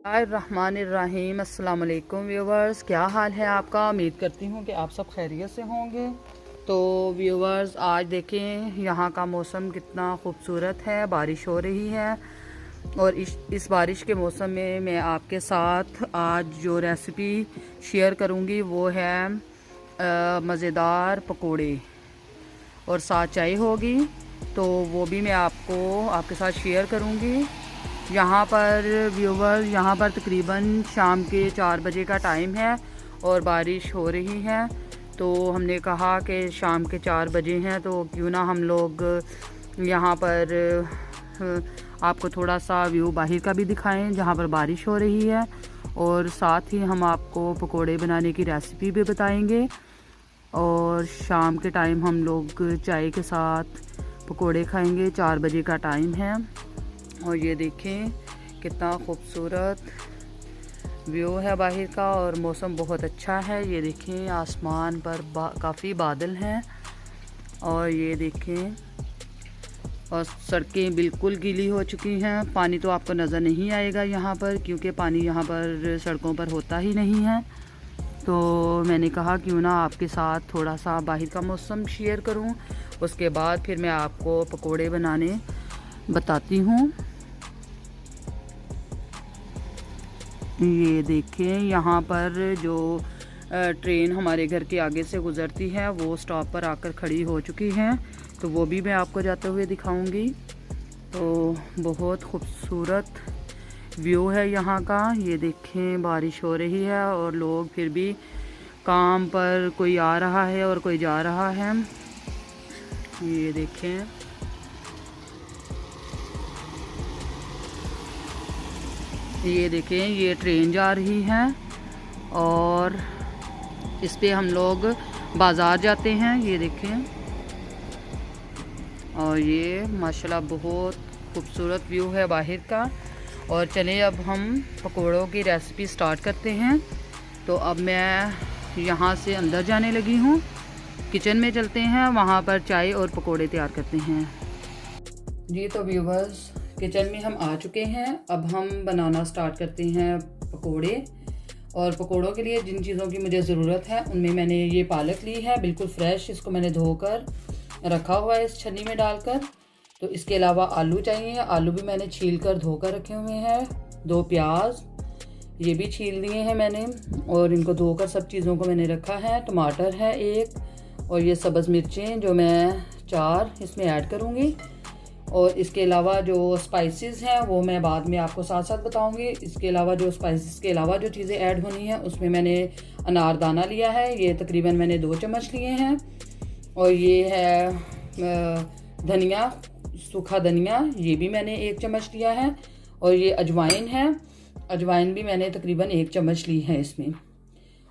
बिस्मिल्लाहिर्रहमानिर्रहीम। अस्सलाम वालेकुम व्यूवर्स, क्या हाल है आपका। उम्मीद करती हूँ कि आप सब खैरियत से होंगे। तो व्यूवर्स, आज देखें यहाँ का मौसम कितना खूबसूरत है। बारिश हो रही है और इस बारिश के मौसम में मैं आपके साथ आज जो रेसिपी शेयर करूँगी वो है मज़ेदार पकोड़े और साथ चाय होगी। तो वो भी मैं आपके साथ शेयर करूँगी। यहाँ पर व्यूवर्स, यहाँ पर तकरीबन शाम के 4 बजे का टाइम है और बारिश हो रही है। तो हमने कहा कि शाम के 4 बजे हैं तो क्यों ना हम लोग यहाँ पर आपको थोड़ा सा व्यू बाहर का भी दिखाएं जहाँ पर बारिश हो रही है, और साथ ही हम आपको पकोड़े बनाने की रेसिपी भी बताएंगे। और शाम के टाइम हम लोग चाय के साथ पकोड़े खाएंगे। 4 बजे का टाइम है और ये देखें कितना खूबसूरत व्यू है बाहर का और मौसम बहुत अच्छा है। ये देखें आसमान पर काफ़ी बादल हैं और ये देखें, और सड़कें बिल्कुल गीली हो चुकी हैं। पानी तो आपको नज़र नहीं आएगा यहाँ पर, क्योंकि पानी यहाँ पर सड़कों पर होता ही नहीं है। तो मैंने कहा क्यों ना आपके साथ थोड़ा सा बाहर का मौसम शेयर करूं, उसके बाद फिर मैं आपको पकोड़े बनाने बताती हूँ। ये देखें यहाँ पर जो ट्रेन हमारे घर के आगे से गुज़रती है वो स्टॉप पर आकर खड़ी हो चुकी है, तो वो भी मैं आपको जाते हुए दिखाऊंगी। तो बहुत खूबसूरत व्यू है यहाँ का। ये देखें बारिश हो रही है और लोग फिर भी काम पर, कोई आ रहा है और कोई जा रहा है। ये देखें, ये देखें ये ट्रेन जा रही है और इस पे हम लोग बाज़ार जाते हैं। ये देखें, और ये माशाल्लाह बहुत खूबसूरत व्यू है बाहर का। और चलिए अब हम पकोड़ों की रेसिपी स्टार्ट करते हैं। तो अब मैं यहाँ से अंदर जाने लगी हूँ, किचन में चलते हैं, वहाँ पर चाय और पकोड़े तैयार करते हैं जी। तो व्यूवर्स, किचन में हम आ चुके हैं। अब हम बनाना स्टार्ट करते हैं पकोड़े। और पकोड़ों के लिए जिन चीज़ों की मुझे ज़रूरत है उनमें मैंने ये पालक ली है, बिल्कुल फ्रेश। इसको मैंने धोकर रखा हुआ है इस छन्नी में डालकर। तो इसके अलावा आलू चाहिए, आलू भी मैंने छील कर धोकर रखे हुए हैं। 2 प्याज ये भी छील दिए हैं मैंने और इनको धोकर सब चीज़ों को मैंने रखा है। टमाटर है 1, और ये सब्ज़ मिर्चें जो मैं 4 इसमें ऐड करूँगी। और इसके अलावा जो स्पाइसेस हैं वो मैं बाद में आपको साथ साथ बताऊंगी। इसके अलावा जो स्पाइसेस के अलावा जो चीज़ें ऐड होनी है उसमें मैंने अनारदाना लिया है, ये तकरीबन मैंने 2 चम्मच लिए हैं। और ये है धनिया, सूखा धनिया, ये भी मैंने 1 चम्मच लिया है। और ये अजवाइन है, अजवाइन भी मैंने तकरीबन 1 चम्मच ली है इसमें।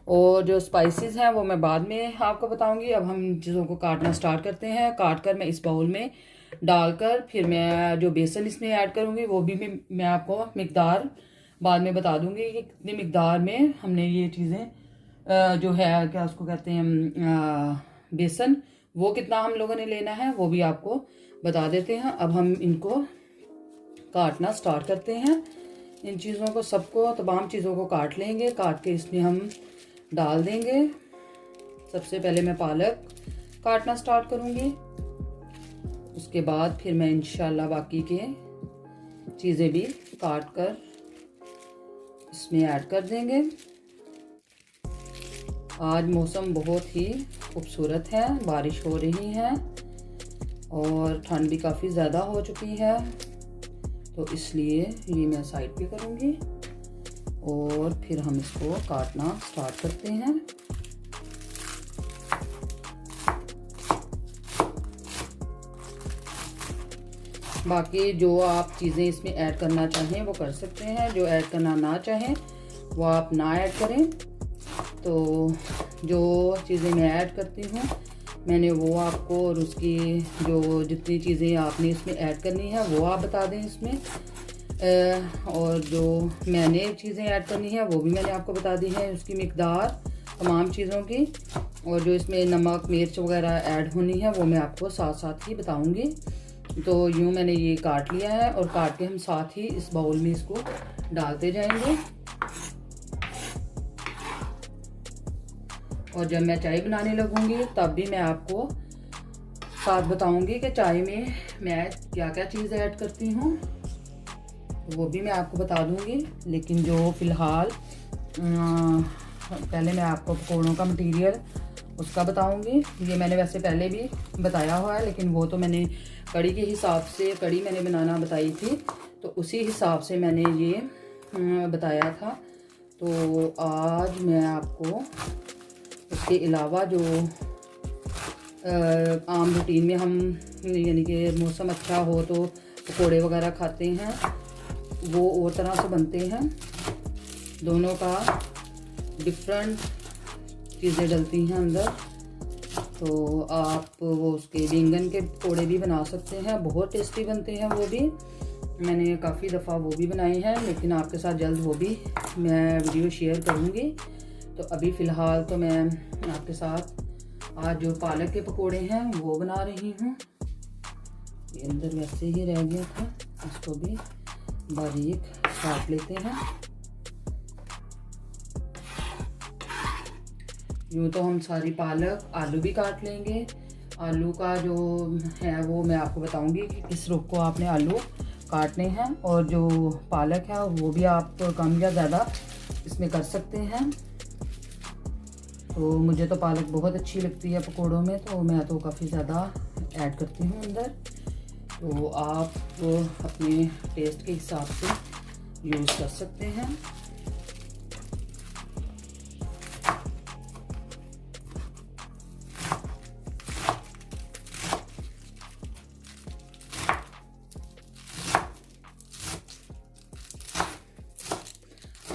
और जो स्पाइसेस हैं वो मैं बाद में आपको बताऊंगी। अब हम इन चीज़ों को काटना स्टार्ट करते हैं। काट कर मैं इस बाउल में डालकर फिर मैं जो बेसन इसमें ऐड करूंगी वो भी मैं आपको मिकदार बाद में बता दूंगी कि कितनी मिकदार में हमने ये चीज़ें जो है, क्या उसको कहते हैं, बेसन, वो कितना हम लोगों ने लेना है वो भी आपको बता देते हैं। अब हम इनको काटना स्टार्ट करते हैं। इन चीज़ों को, सबको, तमाम चीज़ों को काट लेंगे। काट के इसमें हम डाल देंगे। सबसे पहले मैं पालक काटना स्टार्ट करूँगी, उसके बाद फिर मैं इंशाल्लाह बाकी के चीज़ें भी काट कर इसमें ऐड कर देंगे। आज मौसम बहुत ही खूबसूरत है, बारिश हो रही है और ठंड भी काफ़ी ज़्यादा हो चुकी है, तो इसलिए ये मैं साइड पे करूँगी और फिर हम इसको काटना स्टार्ट करते हैं। बाकी जो आप चीज़ें इसमें ऐड करना चाहें वो कर सकते हैं, जो ऐड करना ना चाहें वो आप ना ऐड करें। तो जो चीज़ें मैं ऐड करती हूँ मैंने वो आपको, और उसकी जो जितनी चीज़ें आपने इसमें ऐड करनी है वो आप बता दें इसमें। और जो मैंने चीज़ें ऐड करनी है वो भी मैंने आपको बता दी है, उसकी मिकदार तमाम चीज़ों की। और जो इसमें नमक मिर्च वगैरह ऐड होनी है वो मैं आपको साथ साथ ही बताऊँगी। तो यूँ मैंने ये काट लिया है और काट के हम साथ ही इस बाउल में इसको डालते जाएंगे। और जब मैं चाय बनाने लगूंगी तब भी मैं आपको साथ बताऊंगी कि चाय में मैं क्या क्या चीज़ ऐड करती हूँ, वो भी मैं आपको बता दूंगी। लेकिन जो फ़िलहाल पहले मैं आपको पकौड़ों का मटेरियल उसका बताऊंगी। ये मैंने वैसे पहले भी बताया हुआ है, लेकिन वो तो मैंने कड़ी के हिसाब से, कड़ी मैंने बनाना बताई थी तो उसी हिसाब से मैंने ये बताया था। तो आज मैं आपको इसके अलावा जो आम रूटीन में हम यानी कि मौसम अच्छा हो तो पकोड़े वगैरह खाते हैं, वो और तरह से बनते हैं। दोनों का डिफरेंट चीज़ें डलती हैं अंदर। तो आप वो उसके बैंगन के पकोड़े भी बना सकते हैं, बहुत टेस्टी बनते हैं वो भी। मैंने काफ़ी दफ़ा वो भी बनाए हैं, लेकिन आपके साथ जल्द वो भी मैं वीडियो शेयर करूँगी। तो अभी फ़िलहाल तो मैं आपके साथ आज जो पालक के पकोड़े हैं वो बना रही हूँ। ये अंदर वैसे ही रह गया था, इसको भी बारीक काट लेते हैं। यूँ तो हम सारी पालक, आलू भी काट लेंगे। आलू का जो है वो मैं आपको बताऊंगी कि किस रुख को आपने आलू काटने हैं, और जो पालक है वो भी आप कम या ज़्यादा इसमें कर सकते हैं। तो मुझे तो पालक बहुत अच्छी लगती है पकोड़ों में, तो मैं तो काफ़ी ज़्यादा ऐड करती हूँ अंदर। तो आप अपने टेस्ट के हिसाब से यूज़ कर सकते हैं।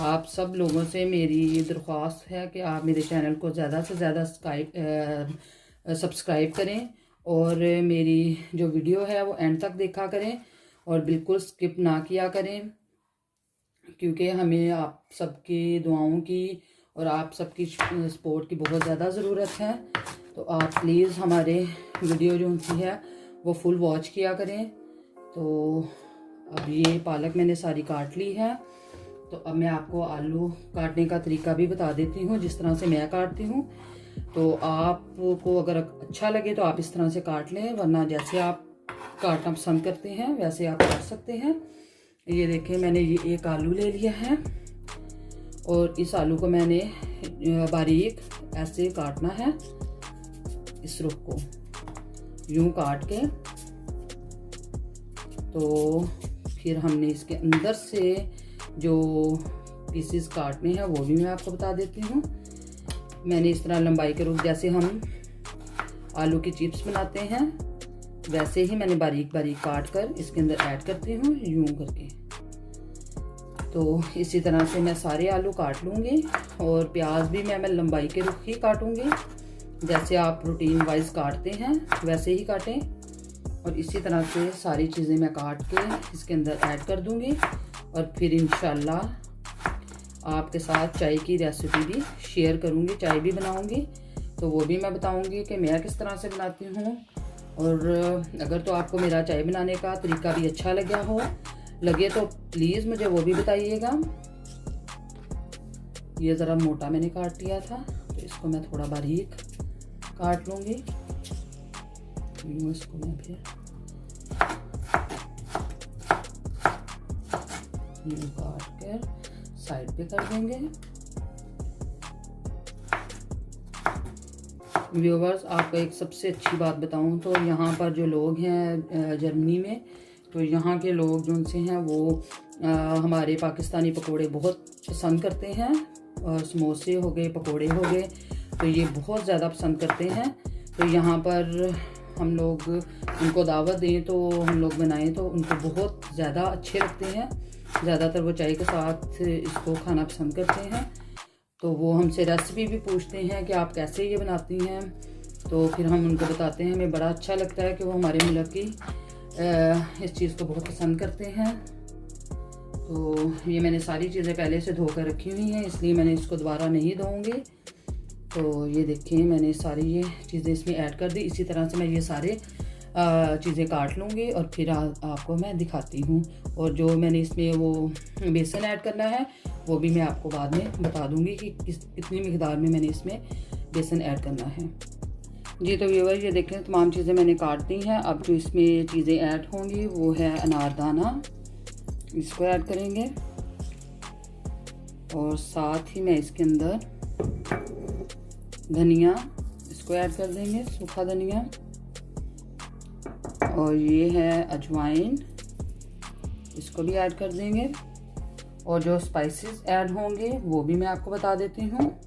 आप सब लोगों से मेरी ये दरख्वास्त है कि आप मेरे चैनल को ज़्यादा से ज़्यादा सब्सक्राइब करें और मेरी जो वीडियो है वो एंड तक देखा करें और बिल्कुल स्किप ना किया करें, क्योंकि हमें आप सबकी दुआओं की और आप सबकी सपोर्ट की बहुत ज़्यादा ज़रूरत है। तो आप प्लीज़ हमारे वीडियो जो उनकी है वो फुल वॉच किया करें। तो अब ये पालक मैंने सारी काट ली है। तो अब मैं आपको आलू काटने का तरीका भी बता देती हूँ, जिस तरह से मैं काटती हूँ। तो आपको अगर अच्छा लगे तो आप इस तरह से काट लें, वरना जैसे आप काटना पसंद करते हैं वैसे आप काट सकते हैं। ये देखें, मैंने ये एक आलू ले लिया है और इस आलू को मैंने बारीक ऐसे काटना है। इस रुख को यूं काट के, तो फिर हमने इसके अंदर से जो पीसेस काटने हैं वो भी मैं आपको बता देती हूँ। मैंने इस तरह लंबाई के रूप, जैसे हम आलू की चिप्स बनाते हैं वैसे ही मैंने बारीक बारीक काट कर इसके अंदर ऐड करती हूँ यूं करके। तो इसी तरह से मैं सारे आलू काट लूँगी और प्याज भी मैं लंबाई के रूप ही काटूँगी, जैसे आप रूटीन वाइज काटते हैं वैसे ही काटें। और इसी तरह से सारी चीज़ें मैं काट के इसके अंदर ऐड कर दूँगी और फिर इंशाल्लाह आपके साथ चाय की रेसिपी भी शेयर करूँगी, चाय भी बनाऊँगी। तो वो भी मैं बताऊँगी कि मैं किस तरह से बनाती हूँ। और अगर तो आपको मेरा चाय बनाने का तरीका भी अच्छा लगे तो प्लीज़ मुझे वो भी बताइएगा। ये ज़रा मोटा मैंने काट लिया था, तो इसको मैं थोड़ा बारीक काट लूँगी। इसको मैं फिर काट कर साइड पे कर देंगे। व्यूवर्स, आपको एक सबसे अच्छी बात बताऊं तो यहाँ पर जो लोग हैं जर्मनी में, तो यहाँ के लोग जो उनसे हैं वो हमारे पाकिस्तानी पकोड़े बहुत पसंद करते हैं। और समोसे हो गए, पकोड़े हो गए, तो ये बहुत ज़्यादा पसंद करते हैं। तो यहाँ पर हम लोग उनको दावत दें तो हम लोग बनाएं तो उनको बहुत ज़्यादा अच्छे लगते हैं। ज़्यादातर वो चाय के साथ इसको खाना पसंद करते हैं। तो वो हमसे रेसिपी भी पूछते हैं कि आप कैसे ये बनाती हैं, तो फिर हम उनको बताते हैं। हमें बड़ा अच्छा लगता है कि वो हमारे मुल्क की इस चीज़ को बहुत पसंद करते हैं। तो ये मैंने सारी चीज़ें पहले से धोकर रखी हुई हैं, इसलिए मैंने इसको दोबारा नहीं धोऊंगी। तो ये देखिए, मैंने सारी ये चीज़ें इसमें ऐड कर दी। इसी तरह से मैं ये सारे चीज़ें काट लूँगी और फिर आपको मैं दिखाती हूँ। और जो मैंने इसमें वो बेसन ऐड करना है वो भी मैं आपको बाद में बता दूँगी कि कितनी मिकदार में मैंने इसमें बेसन ऐड करना है। जी तो व्यूअर ये देखें तमाम चीज़ें मैंने काट दी हैं। अब जो इसमें चीज़ें ऐड होंगी वो है अनारदाना, इसको ऐड करेंगे और साथ ही मैं इसके अंदर धनिया इसको ऐड कर देंगे, सूखा धनिया, और ये है अजवाइन, इसको भी ऐड कर देंगे। और जो स्पाइसेस ऐड होंगे वो भी मैं आपको बता देती हूँ।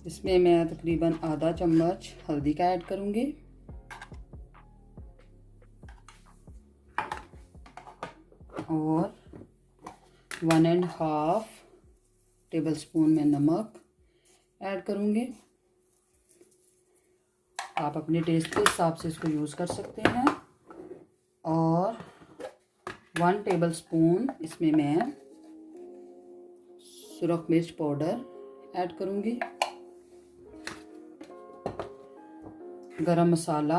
इसमें मैं तकरीबन आधा चम्मच हल्दी का ऐड करूँगी और 1.5 टेबलस्पून में नमक ऐड करूँगी। आप अपने टेस्ट के हिसाब से इसको यूज़ कर सकते हैं। और 1 टेबलस्पून इसमें मैं सुरख मिर्च पाउडर ऐड करूँगी। गरम मसाला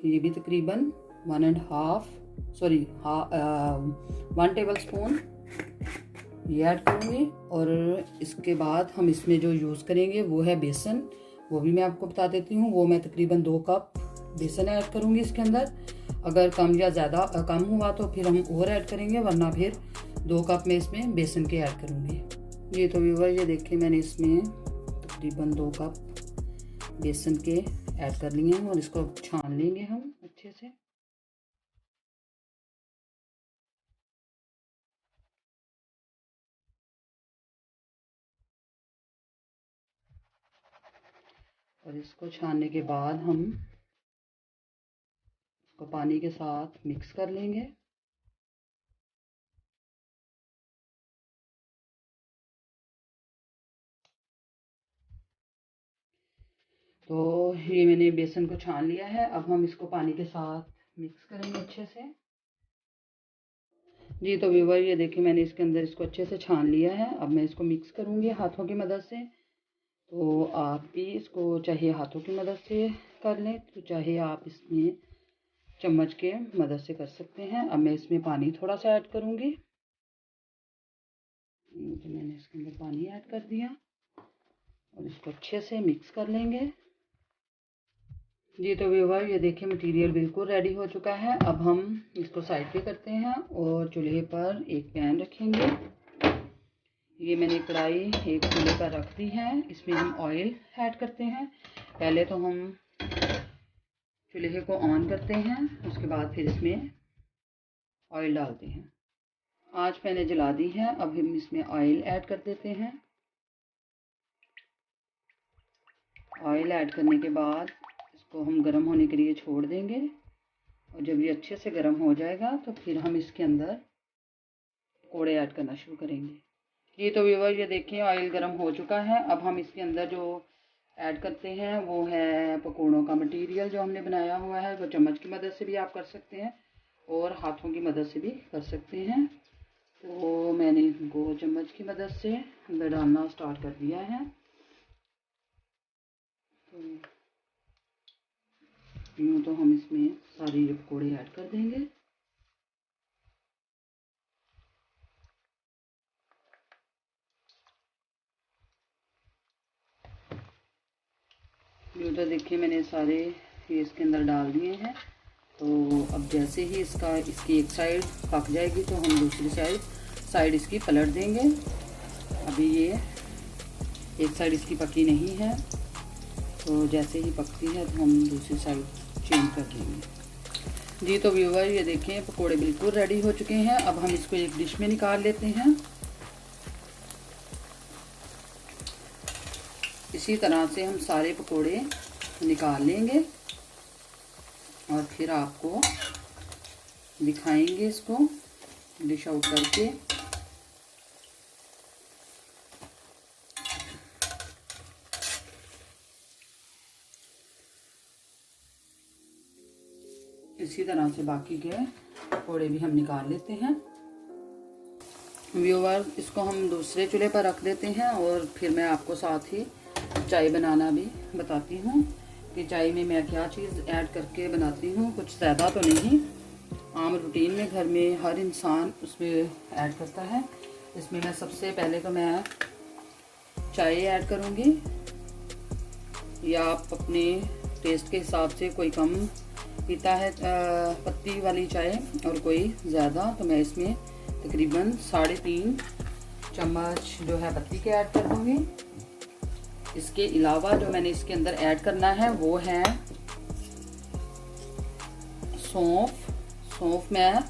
ये भी तकरीबन 1 टेबलस्पून ये ऐड करूँगी। और इसके बाद हम इसमें जो यूज़ करेंगे वो है बेसन, वो भी मैं आपको बता देती हूँ। वो मैं तकरीबन 2 कप बेसन ऐड करूँगी इसके अंदर। अगर कम या ज़्यादा कम हुआ तो फिर हम और ऐड करेंगे, वरना फिर 2 कप में इसमें बेसन के ऐड करूँगी। ये तो व्यूअर ये देखिए मैंने इसमें तकरीबन 2 कप बेसन के ऐड कर लिए हैं और इसको छान लेंगे हम अच्छे से। और इसको छानने के बाद हम इसको पानी के साथ मिक्स कर लेंगे। तो ये मैंने बेसन को छान लिया है। अब हम इसको पानी के साथ मिक्स करेंगे अच्छे से। जी तो व्यूअर ये देखिए मैंने इसके अंदर इसको अच्छे से छान लिया है। अब मैं इसको मिक्स करूँगी हाथों की मदद से। तो आप भी इसको चाहे हाथों की मदद से कर लें, तो चाहे आप इसमें चम्मच के मदद से कर सकते हैं। अब मैं इसमें पानी थोड़ा सा ऐड करूँगी। तो मैंने इसके अंदर पानी ऐड कर दिया और इसको अच्छे से मिक्स कर लेंगे। जी तो व्यूअर ये देखिए मटेरियल बिल्कुल रेडी हो चुका है। अब हम इसको साइड पे करते हैं और चूल्हे पर एक पैन रखेंगे। ये मैंने कढ़ाई एक चूल्हे पर रख दी है। इसमें हम ऑयल ऐड करते हैं। पहले तो हम चूल्हे को ऑन करते हैं, उसके बाद फिर इसमें ऑयल डालते हैं। आंच मैंने जला दी है। अब हम इसमें ऑयल ऐड कर देते हैं। ऑयल ऐड करने के बाद इसको हम गर्म होने के लिए छोड़ देंगे और जब ये अच्छे से गर्म हो जाएगा तो फिर हम इसके अंदर पकौड़े ऐड करना शुरू करेंगे। ये तो व्यूअर ये देखिए ऑयल गर्म हो चुका है। अब हम इसके अंदर जो ऐड करते हैं वो है पकौड़ों का मटेरियल जो हमने बनाया हुआ है। वो चम्मच की मदद से भी आप कर सकते हैं और हाथों की मदद से भी कर सकते हैं। तो मैंने इनको चम्मच की मदद से अंदर डालना स्टार्ट कर दिया है। तो यूँ तो हम इसमें सारी पकौड़े ऐड कर देंगे। यूँ तो देखिए मैंने सारे ये इसके अंदर डाल दिए हैं। तो अब जैसे ही इसकी एक साइड पक जाएगी तो हम दूसरी साइड इसकी पलट देंगे। अभी ये एक साइड इसकी पकी नहीं है, तो जैसे ही पकती है तो हम दूसरी साइड चेंज कर देंगे। जी तो व्यूअर ये देखें पकोड़े बिल्कुल रेडी हो चुके हैं। अब हम इसको एक डिश में निकाल लेते हैं। इसी तरह से हम सारे पकोड़े निकाल लेंगे और फिर आपको दिखाएंगे इसको डिश आउट करके। इसी तरह से बाकी के पकौड़े भी हम निकाल लेते हैं। व्यूअर इसको हम दूसरे चूल्हे पर रख देते हैं और फिर मैं आपको साथ ही चाय बनाना भी बताती हूँ। कि चाय में मैं क्या चीज़ ऐड करके बनाती हूँ। कुछ ज़्यादा तो नहीं, आम रूटीन में घर में हर इंसान उसमें ऐड करता है। इसमें मैं सबसे पहले तो मैं चाय ऐड करूँगी, या आप अपने टेस्ट के हिसाब से, कोई कम पीता है पत्ती वाली चाय और कोई ज़्यादा, तो मैं इसमें तकरीबन 3.5 चम्मच जो है पत्ती के ऐड कर दूँगी। इसके अलावा जो मैंने इसके अंदर ऐड करना है वो है सौंफ। सौंफ मैं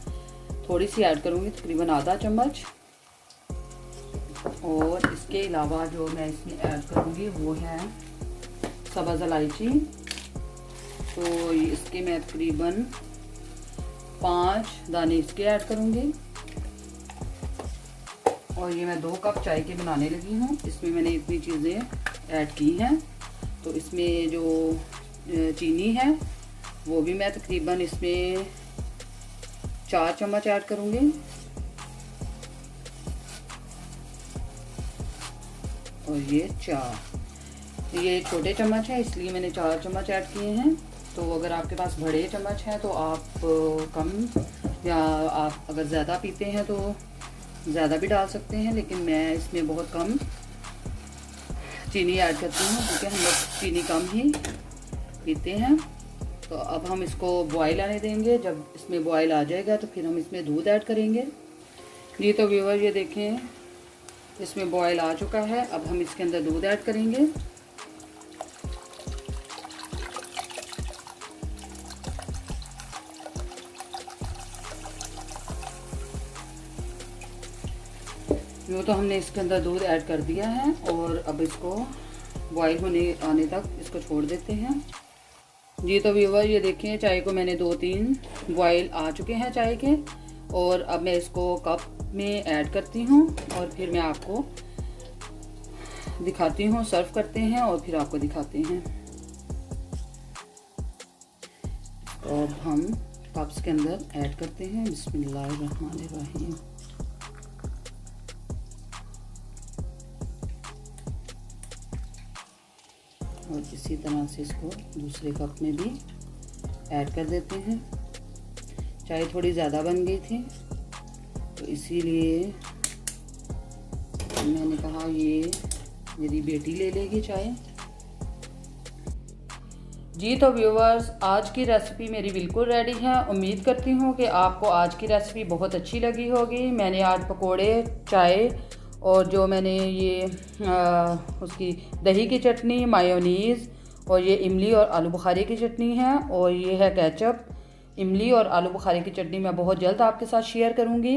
थोड़ी सी ऐड करूँगी, तकरीबन आधा चम्मच। और इसके अलावा जो मैं इसमें ऐड करूँगी वो है सब्ज़ इलायची। तो इसके मैं तकरीबन 5 दाने इसके ऐड करूँगी। और ये मैं 2 कप चाय के बनाने लगी हूँ। इसमें मैंने इतनी चीज़ें ऐड की हैं। तो इसमें जो चीनी है वो भी मैं तकरीबन इसमें 4 चम्मच ऐड करूँगी। और ये छोटे चम्मच है, इसलिए मैंने 4 चम्मच ऐड किए हैं। तो अगर आपके पास बड़े चम्मच हैं तो आप कम, या आप अगर ज़्यादा पीते हैं तो ज़्यादा भी डाल सकते हैं, लेकिन मैं इसमें बहुत कम चीनी ऐड करती हूँ क्योंकि हम लोग चीनी कम ही पीते हैं। तो अब हम इसको बॉयल आने देंगे। जब इसमें बॉयल आ जाएगा तो फिर हम इसमें दूध ऐड करेंगे। ये तो व्यूअर ये देखें, इसमें बॉयल आ चुका है। अब हम इसके अंदर दूध ऐड करेंगे। यूँ तो हमने इसके अंदर दूध ऐड कर दिया है और अब इसको बॉयल आने तक इसको छोड़ देते हैं। जी तो व्यूअर ये देखें, चाय को मैंने 2-3 बॉयल आ चुके हैं चाय के। और अब मैं इसको कप में ऐड करती हूँ और फिर मैं आपको दिखाती हूँ। सर्व करते हैं और फिर आपको दिखाते हैं। तो अब हम कप्स के अंदर ऐड करते हैं। बिस्मिल्लाहिर्रहमानिर्रहीम। और इसी तरह से इसको दूसरे कप में भी ऐड कर देते हैं। चाय थोड़ी ज़्यादा बन गई थी तो इसीलिए मैंने कहा ये मेरी बेटी ले लेगी चाय। जी तो व्यूवर्स, आज की रेसिपी मेरी बिल्कुल रेडी है। उम्मीद करती हूँ कि आपको आज की रेसिपी बहुत अच्छी लगी होगी। मैंने आज पकोड़े, चाय और जो मैंने ये उसकी दही की चटनी, मायोनीज़ और ये इमली और आलू बुखारे की चटनी है, और ये है केचप। इमली और आलू बुखारे की चटनी मैं बहुत जल्द आपके साथ शेयर करूँगी।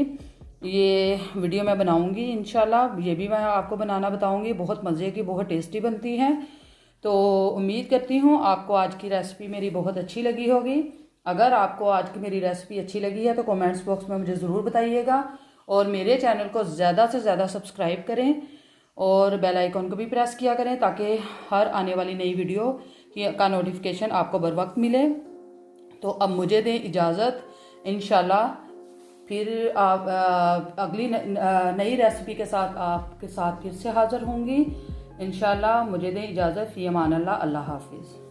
ये वीडियो मैं बनाऊँगी इंशाल्लाह। ये भी मैं आपको बनाना बताऊँगी। बहुत मज़े की, बहुत टेस्टी बनती हैं। तो उम्मीद करती हूँ आपको आज की रेसिपी मेरी बहुत अच्छी लगी होगी। अगर आपको आज की मेरी रेसिपी अच्छी लगी है तो कमेंट्स बॉक्स में मुझे ज़रूर बताइएगा। और मेरे चैनल को ज़्यादा से ज़्यादा सब्सक्राइब करें और बेल आइकॉन को भी प्रेस किया करें ताकि हर आने वाली नई वीडियो का नोटिफिकेशन आपको बर वक्त मिले। तो अब मुझे दें इजाज़त। इंशाल्लाह फिर आप अगली नई रेसिपी के साथ आपके साथ फिर से हाज़िर होंगी। इंशाल्लाह मुझे दें इजाज़त। फ़ी अमान अल्लाह। अल्लाह हाफिज़।